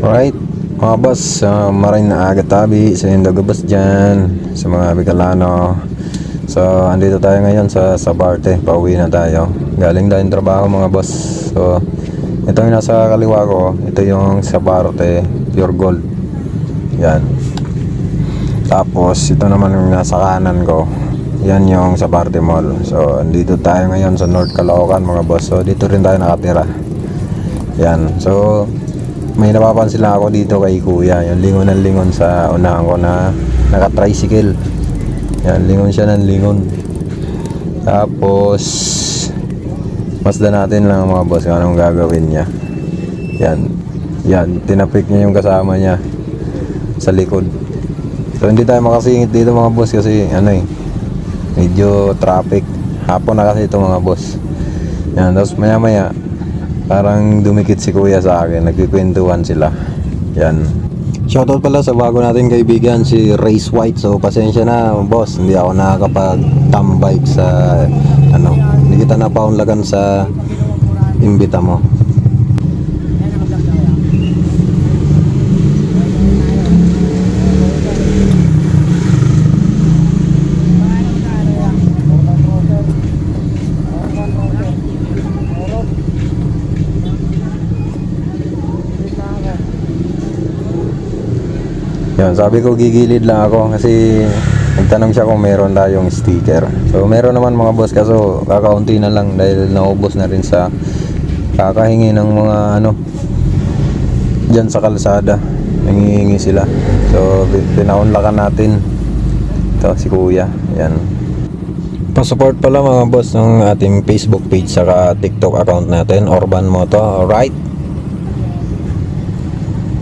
Alright, mga boss, maraming na aga tabi sa inyong dagabas dyan, sa mga Bicolano. So, andito tayo ngayon sa Sabarte, pauwi na tayo. Galing tayong trabaho mga boss. So, ito yung nasa kaliwa ko, ito yung Sabarte Pure Gold. Yan. Tapos, ito naman yung nasa kanan ko. Yan yung Sabarte Mall. So, andito tayo ngayon sa North Caloocan mga boss. So, dito rin tayo nakatira. Yan. So, may napapansin lang ako dito kay kuya, yung lingon ng lingon sa unahan ko na naka-tricycle. Yan, lingon siya ng lingon. Tapos masdan natin lang mga boss kung anong gagawin niya. Yan, tinapik niya yung kasama niya sa likod. So hindi tayo makasingit dito mga boss kasi medyo traffic. Hapon na kasi ito mga boss. Yan, tapos maya maya parang dumikit si kuya sa akin, nagkikwentuhan sila. Yan. Shoutout pala sa bago natin kaibigan, si Race White. So pasensya na boss, hindi ako nakakapag-tambike sa hindi kita napaunlagan sa imbita mo. Yan, sabi ko gigilid lang ako kasi nagtanong siya kung meron tayong sticker. So meron naman mga boss, kaso kakaunti na lang dahil naubos na rin sa kakahingi ng mga dyan sa kalsada. Nangihingi sila. So pinaunlakan natin ito si kuya. Yan. Pa-support pala mga boss ng ating Facebook page saka TikTok account natin, Orban Moto. Alright.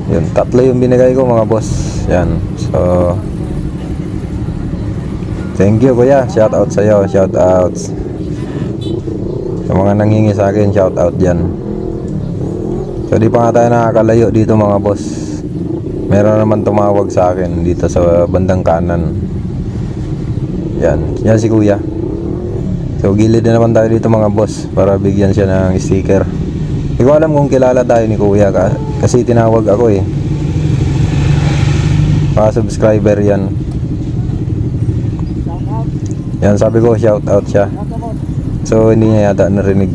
Yun, tatlo yung binigay ko mga boss. Yan. So thank you kuya. Shout out sa iyo. Shout out sa mga nanghingi sa akin. Shout out dyan. So di pa nga tayo nakakalayo dito mga boss. Meron naman tumawag sa akin dito sa bandang kanan. Yan. Yan si kuya. So gilid na naman tayo dito mga boss para bigyan siya ng sticker. Hindi ko alam kung kilala tayo ni kuya kasi tinawag ako eh. Mga subscriber yan. Yan, sabi ko shout out siya. So hindi niya yata narinig.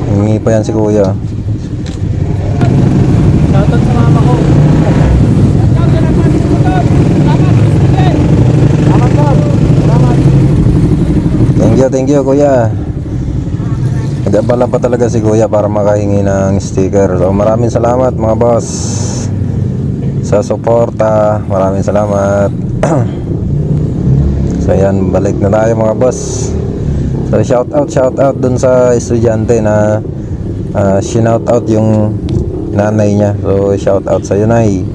Hingi pa yan si kuya. Shoutout sa mama ko. Thank you kuya. Nag-abala pa talaga si kuya para makahingi ng sticker. So maraming salamat mga boss sa suporta. Maraming salamat. So yan, balik na tayo mga boss. So shout out dun sa estudyante na shinout out yung nanay niya. So shout out sa iyo, nay.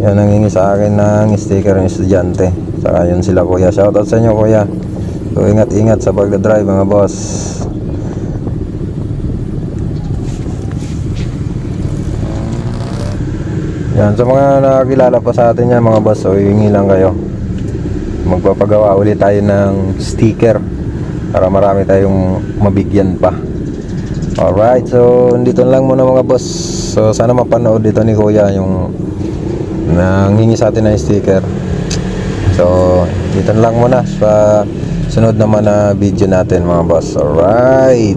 Yan, nangingi sa akin ng sticker ng estudyante. Saka yun sila kuya. Shout out sa inyo kuya. So ingat sa pagdadrive mga boss. Yan, sa mga nakakilala pa sa atin yan mga boss, so hingi lang kayo. Magpapagawa ulit tayo ng sticker para marami tayong mabigyan pa. Alright, so dito lang muna mga boss. So sana mapanood dito ni kuya yung nanghingi sa atin ng sticker. So dito lang muna sa sunod naman na video natin mga boss. Alright.